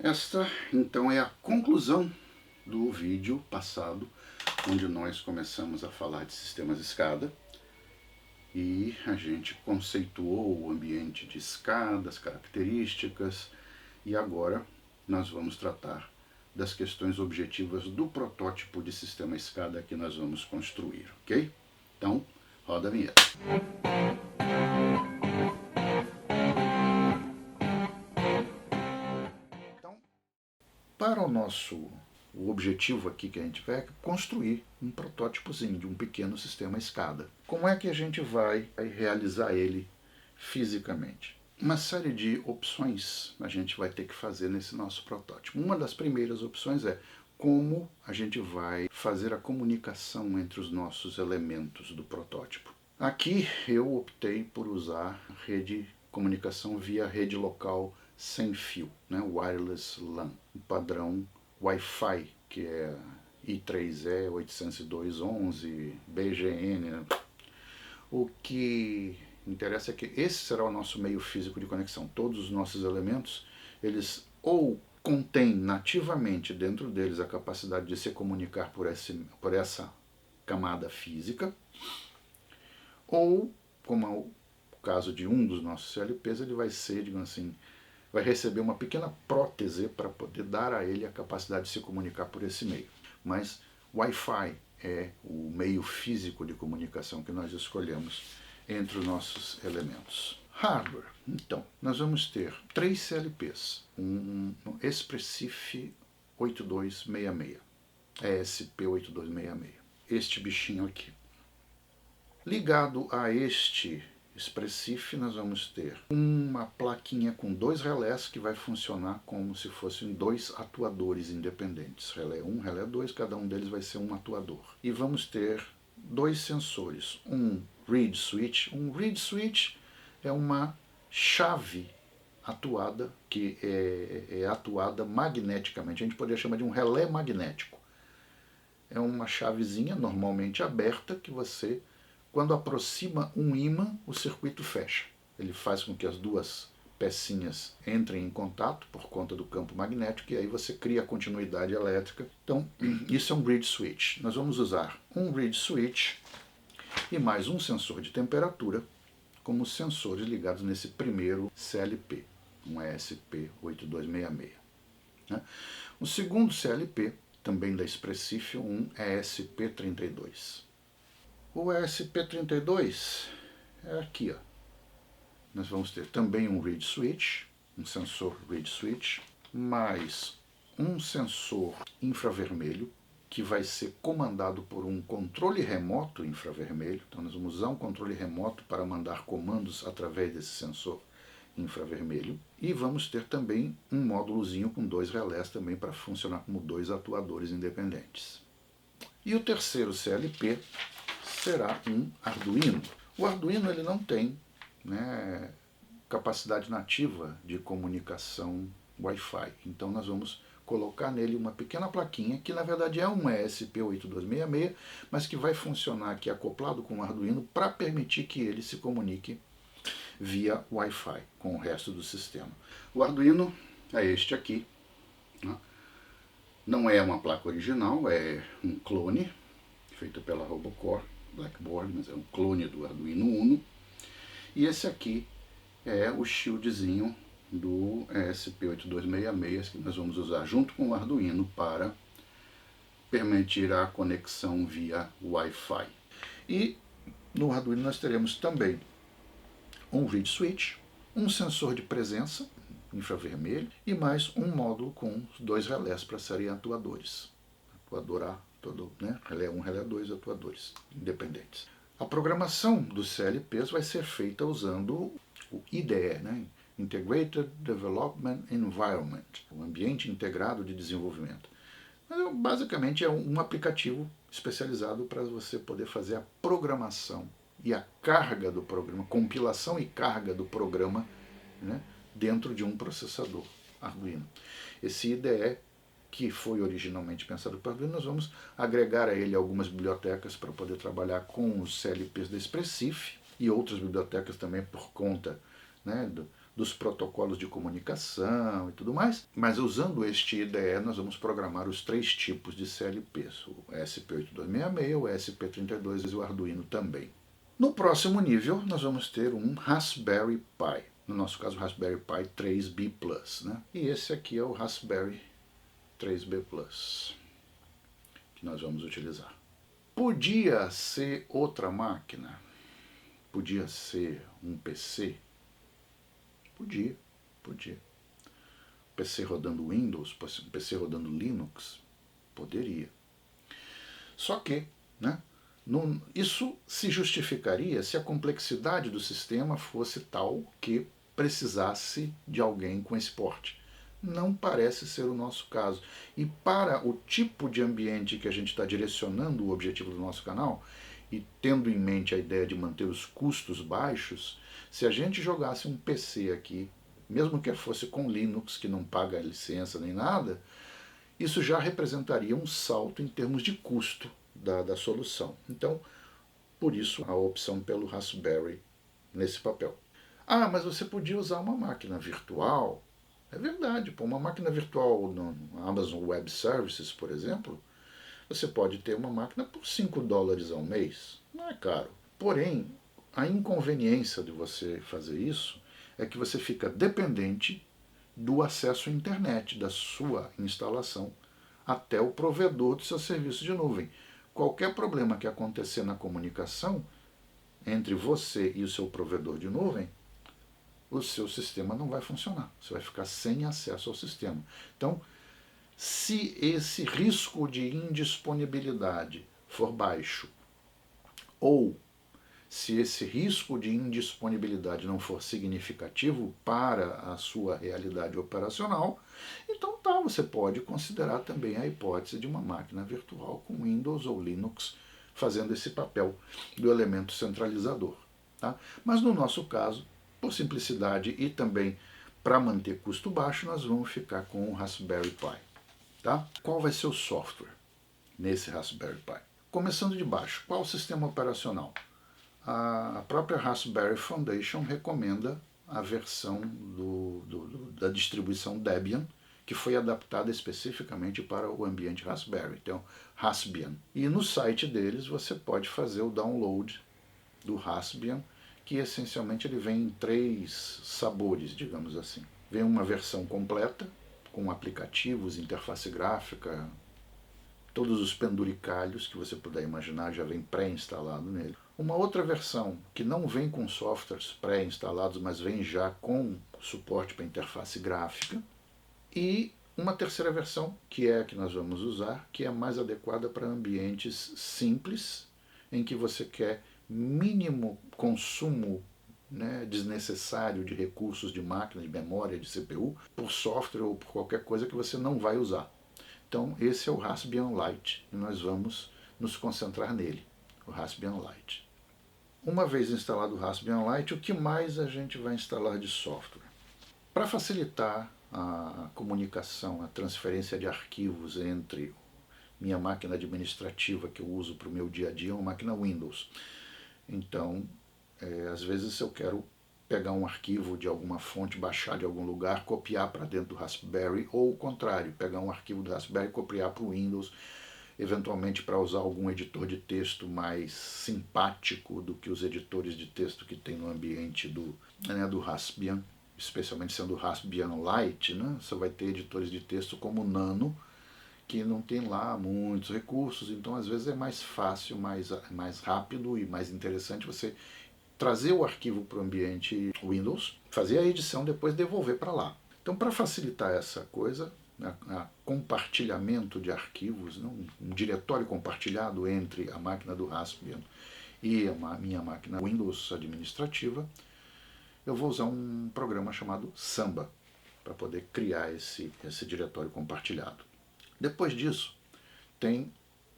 Esta, então, é a conclusão do vídeo passado, onde nós começamos a falar de sistemas SCADA e a gente conceituou o ambiente de SCADA, as características, e agora nós vamos tratar das questões objetivas do protótipo de sistema SCADA que nós vamos construir, ok? Então, roda a vinheta. Então, para o objetivo aqui que a gente vai é construir um protótipozinho de um pequeno sistema SCADA. Como é que a gente vai realizar ele fisicamente? Uma série de opções a gente vai ter que fazer nesse nosso protótipo. Uma das primeiras opções é como a gente vai fazer a comunicação entre os nossos elementos do protótipo. Aqui eu optei por usar comunicação via rede local sem fio, né? Wireless LAN, o padrão Wi-Fi, que é I3E 802.11, BGN. Né? O que interessa é que esse será o nosso meio físico de conexão. Todos os nossos elementos, eles ou contêm nativamente dentro deles a capacidade de se comunicar por essa camada física, ou, como é o caso de um dos nossos CLPs, ele vai ser, digamos assim, vai receber uma pequena prótese para poder dar a ele a capacidade de se comunicar por esse meio. Mas Wi-Fi é o meio físico de comunicação que nós escolhemos entre os nossos elementos. Hardware. Então, nós vamos ter 3 CLPs. Um Espressif 8266. ESP8266. Este bichinho aqui. Ligado a este Espressif, nós vamos ter uma plaquinha com 2 relés que vai funcionar como se fossem 2 atuadores independentes. Relé 1, relé 2, cada um deles vai ser um atuador. E vamos ter 2 sensores, um reed switch. Um reed switch é uma chave atuada, que é atuada magneticamente. A gente poderia chamar de um relé magnético. É uma chavezinha normalmente aberta que você, quando aproxima um ímã, o circuito fecha. Ele faz com que as duas pecinhas entrem em contato por conta do campo magnético e aí você cria a continuidade elétrica. Então, isso é um reed switch. Nós vamos usar um reed switch e mais um sensor de temperatura como sensores ligados nesse primeiro CLP, um ESP8266. O segundo CLP, também da Espressif, um ESP32. O ESP32 é aqui, ó. Nós vamos ter também um reed switch, um sensor reed switch, mais um sensor infravermelho, que vai ser comandado por um controle remoto infravermelho. Então nós vamos usar um controle remoto para mandar comandos através desse sensor infravermelho. E vamos ter também um módulozinho com 2 relés também para funcionar como 2 atuadores independentes. E o terceiro CLP será um Arduino. O Arduino ele não tem, né, capacidade nativa de comunicação Wi-Fi. Então nós vamos colocar nele uma pequena plaquinha, que na verdade é um ESP8266, mas que vai funcionar aqui acoplado com o Arduino para permitir que ele se comunique via Wi-Fi com o resto do sistema. O Arduino é este aqui. Né? Não é uma placa original, é um clone, feito pela Robocore Blackboard, mas é um clone do Arduino Uno. E esse aqui é o shieldzinho do ESP8266 que nós vamos usar junto com o Arduino para permitir a conexão via Wi-Fi. E no Arduino nós teremos também um reed switch, um sensor de presença infravermelho e mais um módulo com 2 relés para serem atuadores. Atuador A, atuador, né? Relé 1, relé 2, atuadores independentes. A programação dos CLPs vai ser feita usando o IDE, né? Integrated Development Environment, o ambiente integrado de desenvolvimento. Mas, basicamente é um aplicativo especializado para você poder fazer a programação e a carga do programa, compilação e carga do programa, né, dentro de um processador Arduino. Esse IDE, que foi originalmente pensado para Arduino, nós vamos agregar a ele algumas bibliotecas para poder trabalhar com os CLPs da Espressif e outras bibliotecas também por conta, né, dos protocolos de comunicação e tudo mais, mas usando este IDE nós vamos programar os 3 tipos de CLPs, o ESP8266, o ESP32 e o Arduino também. No próximo nível nós vamos ter um Raspberry Pi, no nosso caso o Raspberry Pi 3B Plus, né? E esse aqui é o Raspberry 3B Plus que nós vamos utilizar. Podia ser outra máquina? Podia ser um PC? Podia. PC rodando Windows, PC rodando Linux? Poderia. Só que, né, isso se justificaria se a complexidade do sistema fosse tal que precisasse de alguém com esse porte. Não parece ser o nosso caso. E para o tipo de ambiente que a gente está direcionando o objetivo do nosso canal, e tendo em mente a ideia de manter os custos baixos, se a gente jogasse um PC aqui, mesmo que fosse com Linux, que não paga licença nem nada, isso já representaria um salto em termos de custo da solução. Então, por isso a opção pelo Raspberry nesse papel. Ah, mas você podia usar uma máquina virtual. É verdade, uma máquina virtual no Amazon Web Services, por exemplo, você pode ter uma máquina por $5 ao mês. Não é caro. Porém, a inconveniência de você fazer isso é que você fica dependente do acesso à internet, da sua instalação, até o provedor do seu serviço de nuvem. Qualquer problema que acontecer na comunicação entre você e o seu provedor de nuvem, o seu sistema não vai funcionar. Você vai ficar sem acesso ao sistema. Então, se esse risco de indisponibilidade for baixo, ou se esse risco de indisponibilidade não for significativo para a sua realidade operacional, então tá, você pode considerar também a hipótese de uma máquina virtual com Windows ou Linux fazendo esse papel do elemento centralizador. Tá? Mas no nosso caso, por simplicidade e também para manter custo baixo, nós vamos ficar com o Raspberry Pi. Tá? Qual vai ser o software nesse Raspberry Pi? Começando de baixo, qual o sistema operacional? A própria Raspberry Foundation recomenda a versão da distribuição Debian, que foi adaptada especificamente para o ambiente Raspberry, então Raspbian. E no site deles você pode fazer o download do Raspbian, que essencialmente ele vem em 3 sabores, digamos assim. Vem uma versão completa, com aplicativos, interface gráfica, todos os penduricalhos que você puder imaginar já vem pré-instalado nele. Uma outra versão que não vem com softwares pré-instalados, mas vem já com suporte para interface gráfica. E uma terceira versão, que é a que nós vamos usar, que é mais adequada para ambientes simples, em que você quer mínimo consumo, né, desnecessário de recursos de máquina, de memória, de CPU, por software ou por qualquer coisa que você não vai usar. Então esse é o Raspbian Lite e nós vamos nos concentrar nele, o Raspbian Lite. Uma vez instalado o Raspbian Lite, o que mais a gente vai instalar de software? Para facilitar a comunicação, a transferência de arquivos entre minha máquina administrativa que eu uso para o meu dia a dia, uma máquina Windows. Então, às vezes eu quero pegar um arquivo de alguma fonte, baixar de algum lugar, copiar para dentro do Raspberry, ou o contrário, pegar um arquivo do Raspberry e copiar para o Windows, eventualmente para usar algum editor de texto mais simpático do que os editores de texto que tem no ambiente do Raspbian, especialmente sendo o Raspbian Lite, né? Você vai ter editores de texto como o Nano, que não tem lá muitos recursos, então às vezes é mais fácil, mais rápido e mais interessante você trazer o arquivo para o ambiente Windows, fazer a edição, depois devolver para lá. Então, para facilitar essa coisa, compartilhamento de arquivos, um diretório compartilhado entre a máquina do Raspbian e a minha máquina Windows administrativa, eu vou usar um programa chamado Samba para poder criar esse diretório compartilhado. Depois disso, tem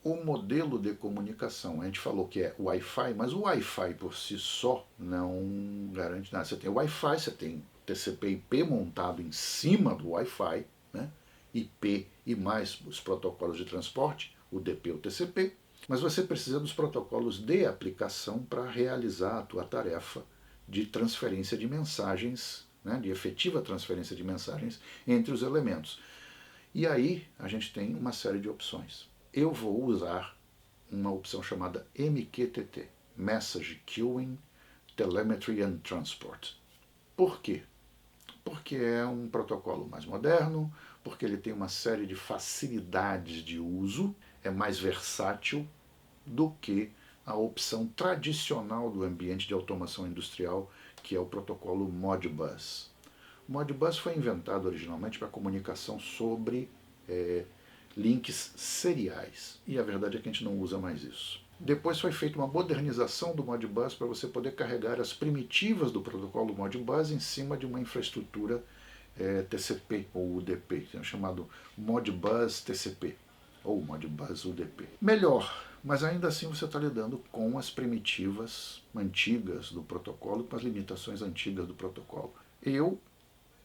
o modelo de comunicação. A gente falou que é Wi-Fi, mas o Wi-Fi por si só não garante nada. Você tem Wi-Fi, você tem TCP/IP montado em cima do Wi-Fi, né? IP e mais os protocolos de transporte, o DP e o TCP, mas você precisa dos protocolos de aplicação para realizar a tua tarefa de transferência de mensagens, né, de efetiva transferência de mensagens entre os elementos. E aí a gente tem uma série de opções. Eu vou usar uma opção chamada MQTT, Message Queuing, Telemetry and Transport. Por quê? Porque é um protocolo mais moderno, porque ele tem uma série de facilidades de uso, é mais versátil do que a opção tradicional do ambiente de automação industrial, que é o protocolo Modbus. O Modbus foi inventado originalmente para comunicação sobre links seriais, e a verdade é que a gente não usa mais isso. Depois foi feita uma modernização do Modbus para você poder carregar as primitivas do protocolo Modbus em cima de uma infraestrutura TCP ou UDP, chamado Modbus TCP ou Modbus UDP. Melhor, mas ainda assim você está lidando com as primitivas antigas do protocolo, com as limitações antigas do protocolo. Eu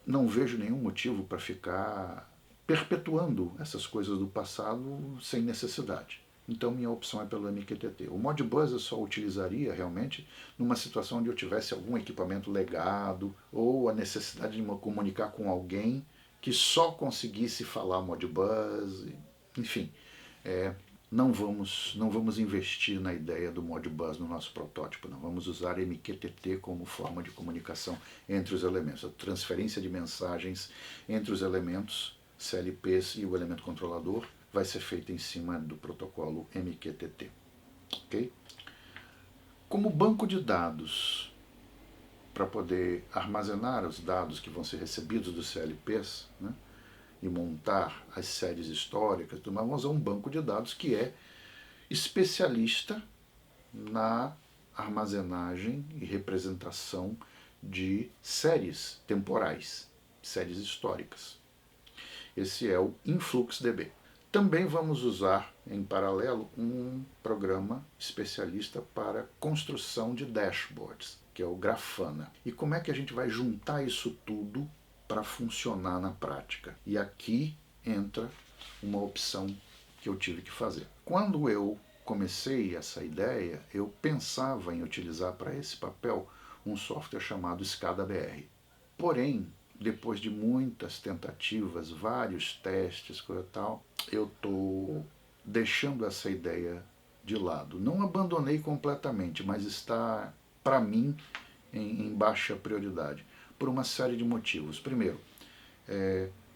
não vejo nenhum motivo para ficar perpetuando essas coisas do passado sem necessidade. Então minha opção é pelo MQTT. O Modbus eu só utilizaria realmente numa situação onde eu tivesse algum equipamento legado ou a necessidade de me comunicar com alguém que só conseguisse falar Modbus, enfim. Não vamos investir na ideia do Modbus no nosso protótipo, não. Vamos usar MQTT como forma de comunicação entre os elementos. A transferência de mensagens entre os elementos CLPs e o elemento controlador vai ser feita em cima do protocolo MQTT. Okay? Como banco de dados, para poder armazenar os dados que vão ser recebidos dos CLPs, né, e montar as séries históricas, vamos usar um banco de dados que é especialista na armazenagem e representação de séries temporais, séries históricas. Esse é o InfluxDB. Também vamos usar, em paralelo, um programa especialista para construção de dashboards, que é o Grafana. E como é que a gente vai juntar isso tudo para funcionar na prática? E aqui entra uma opção que eu tive que fazer. Quando eu comecei essa ideia, eu pensava em utilizar para esse papel um software chamado SCADA-BR. Porém, depois de muitas tentativas, vários testes, coisa tal, eu estou deixando essa ideia de lado. Não abandonei completamente, mas está, para mim, em baixa prioridade, por uma série de motivos. Primeiro,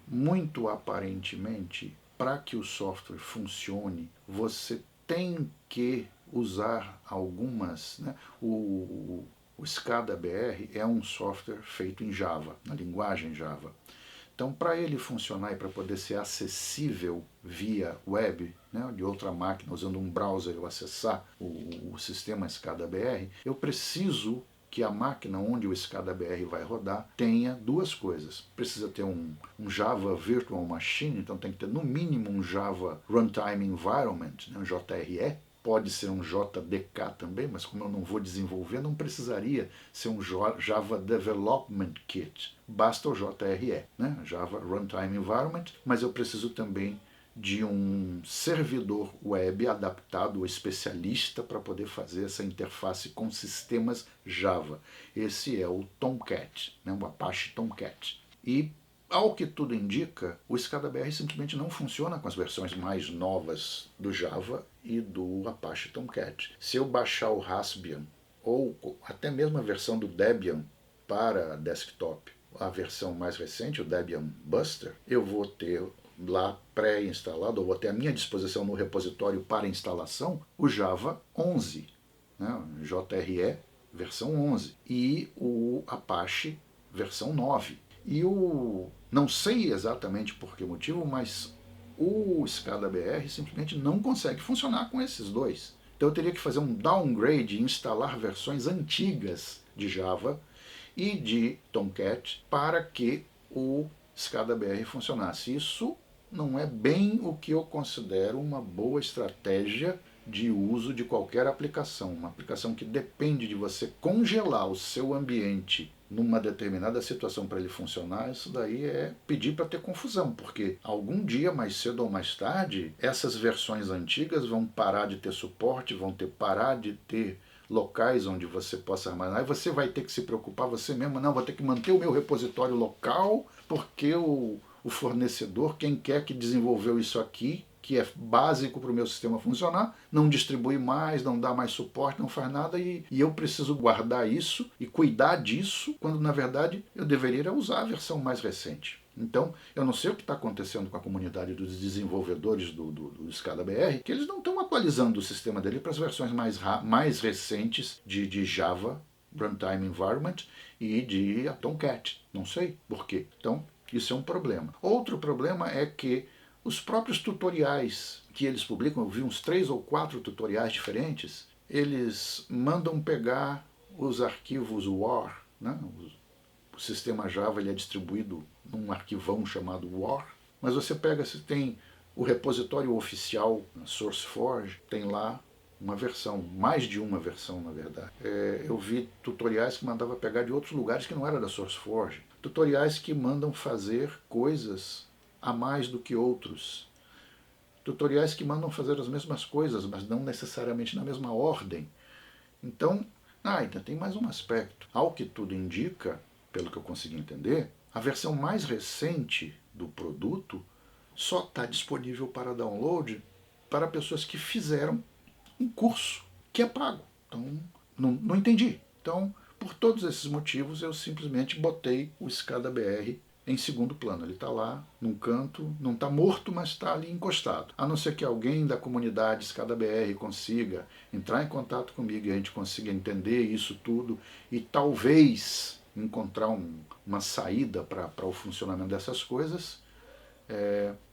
muito aparentemente, para que o software funcione, você tem que usar algumas, né, o SCADA-BR é um software feito em Java, na linguagem Java. Então, para ele funcionar e para poder ser acessível via web, né, de outra máquina, usando um browser, eu acessar o sistema SCADA-BR, eu preciso que a máquina onde o SCADA-BR vai rodar tenha duas coisas. Precisa ter um Java Virtual Machine, então tem que ter no mínimo um Java Runtime Environment, né, um JRE, pode ser um JDK também, mas como eu não vou desenvolver, não precisaria ser um Java Development Kit. Basta o JRE, né? Java Runtime Environment, mas eu preciso também de um servidor web adaptado ou especialista para poder fazer essa interface com sistemas Java. Esse é o Tomcat, né? O Apache Tomcat. E ao que tudo indica, o SCADA-BR simplesmente não funciona com as versões mais novas do Java e do Apache Tomcat. Se eu baixar o Raspbian, ou até mesmo a versão do Debian para desktop, a versão mais recente, o Debian Buster, eu vou ter lá pré-instalado, ou vou ter à minha disposição no repositório para instalação, o Java 11, né, JRE versão 11, e o Apache versão 9. E não sei exatamente por que motivo, mas o SCADA-BR simplesmente não consegue funcionar com esses dois. Então eu teria que fazer um downgrade e instalar versões antigas de Java e de Tomcat para que o SCADA-BR funcionasse. Isso não é bem o que eu considero uma boa estratégia de uso de qualquer aplicação. Uma aplicação que depende de você congelar o seu ambiente numa determinada situação para ele funcionar, isso daí é pedir para ter confusão, porque algum dia, mais cedo ou mais tarde, essas versões antigas vão parar de ter suporte, vão parar de ter locais onde você possa armazenar, e você vai ter que se preocupar você mesmo, não, vou ter que manter o meu repositório local, porque o fornecedor, quem quer que desenvolveu isso aqui, que é básico para o meu sistema funcionar, não distribui mais, não dá mais suporte, não faz nada, e eu preciso guardar isso e cuidar disso, quando na verdade eu deveria usar a versão mais recente. Então, eu não sei o que está acontecendo com a comunidade dos desenvolvedores do ScadaBR, que eles não estão atualizando o sistema dele para as versões mais recentes de Java Runtime Environment e de Tomcat. Não sei por quê. Então, isso é um problema. Outro problema é que os próprios tutoriais que eles publicam, eu vi uns 3 ou 4 tutoriais diferentes, eles mandam pegar os arquivos WAR, né? O sistema Java ele é distribuído num arquivão chamado WAR, mas você pega, se tem o repositório oficial, SourceForge, tem lá uma versão, mais de uma versão na verdade. Eu vi tutoriais que mandava pegar de outros lugares que não era da SourceForge, tutoriais que mandam fazer coisas a mais do que outros, tutoriais que mandam fazer as mesmas coisas, mas não necessariamente na mesma ordem. Então, ainda tem mais um aspecto. Ao que tudo indica, pelo que eu consegui entender, a versão mais recente do produto só está disponível para download para pessoas que fizeram um curso que é pago. Então, não entendi. Então, por todos esses motivos, eu simplesmente botei o ScadaBR em segundo plano. Ele está lá, num canto, não está morto, mas está ali encostado. A não ser que alguém da comunidade ScadaBR consiga entrar em contato comigo e a gente consiga entender isso tudo e talvez encontrar uma saída para o funcionamento dessas coisas,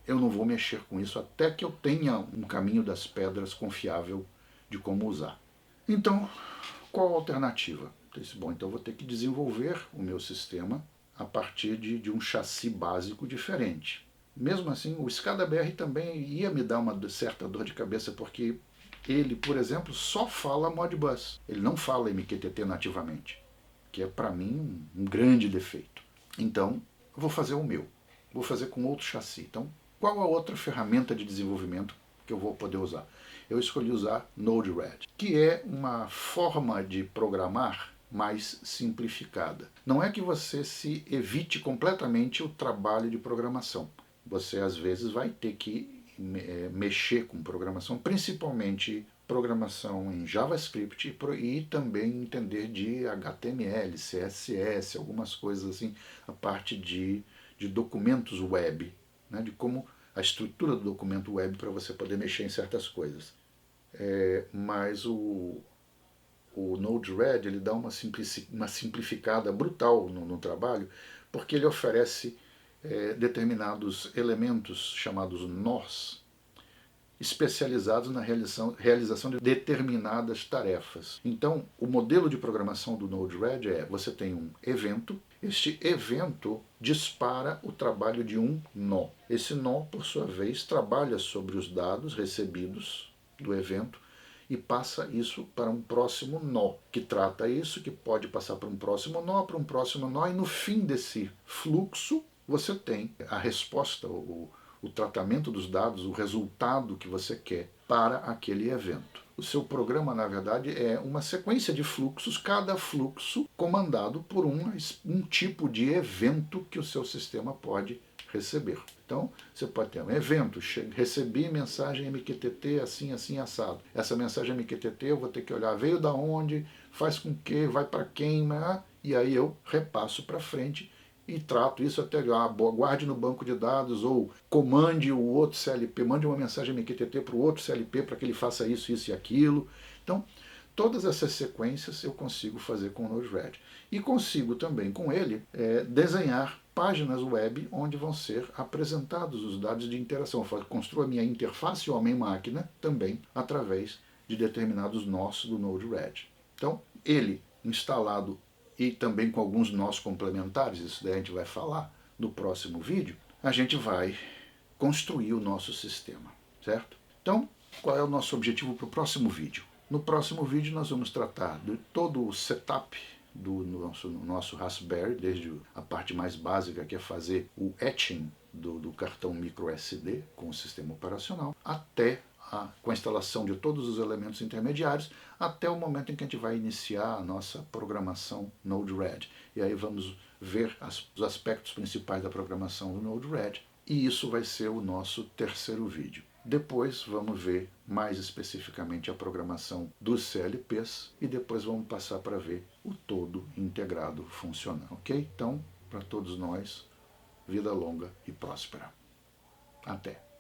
eu não vou mexer com isso até que eu tenha um caminho das pedras confiável de como usar. Então, qual a alternativa? Bom, então eu vou ter que desenvolver o meu sistema a partir de um chassi básico diferente. Mesmo assim, o ScadaBR também ia me dar uma certa dor de cabeça, porque ele, por exemplo, só fala Modbus. Ele não fala MQTT nativamente, que é para mim um grande defeito. Então, eu vou fazer o meu. Vou fazer com outro chassi. Então, qual a outra ferramenta de desenvolvimento que eu vou poder usar? Eu escolhi usar Node-RED, que é uma forma de programar mais simplificada. Não é que você se evite completamente o trabalho de programação. Você, às vezes, vai ter que mexer com programação, principalmente programação em JavaScript e também entender de HTML, CSS, algumas coisas assim, a parte de documentos web, né, de como a estrutura do documento web para você poder mexer em certas coisas. Mas o Node-RED ele dá uma simplificada brutal no trabalho, porque ele oferece determinados elementos chamados nós, especializados na realização de determinadas tarefas. Então, o modelo de programação do Node-RED você tem um evento, este evento dispara o trabalho de um nó. Esse nó, por sua vez, trabalha sobre os dados recebidos do evento e passa isso para um próximo nó, que trata isso, que pode passar para um próximo nó, e no fim desse fluxo você tem a resposta, o tratamento dos dados, o resultado que você quer para aquele evento. O seu programa, na verdade, é uma sequência de fluxos, cada fluxo comandado por um tipo de evento que o seu sistema pode receber. Então, você pode ter um evento, recebi mensagem MQTT assim, assim, assado. Essa mensagem MQTT eu vou ter que olhar, veio da onde, faz com que, vai para quem, e aí eu repasso para frente e trato isso até guarde no banco de dados ou comande o outro CLP, mande uma mensagem MQTT para o outro CLP para que ele faça isso, isso e aquilo. Então, todas essas sequências eu consigo fazer com o Node-RED. E consigo também com ele desenhar páginas web onde vão ser apresentados os dados de interação. Eu construo a minha interface homem-máquina também através de determinados nós do Node-RED. Então, ele instalado e também com alguns nós complementares, isso daí a gente vai falar no próximo vídeo, a gente vai construir o nosso sistema, certo? Então, qual é o nosso objetivo para o próximo vídeo? No próximo vídeo nós vamos tratar de todo o setup do nosso Raspberry, desde a parte mais básica, que é fazer o etching do cartão micro SD com o sistema operacional, até com a instalação de todos os elementos intermediários, até o momento em que a gente vai iniciar a nossa programação Node-RED. E aí vamos ver os aspectos principais da programação do Node-RED, e isso vai ser o nosso terceiro vídeo. Depois vamos ver mais especificamente a programação dos CLPs e depois vamos passar para ver o todo integrado funcional, ok? Então, para todos nós, vida longa e próspera. Até!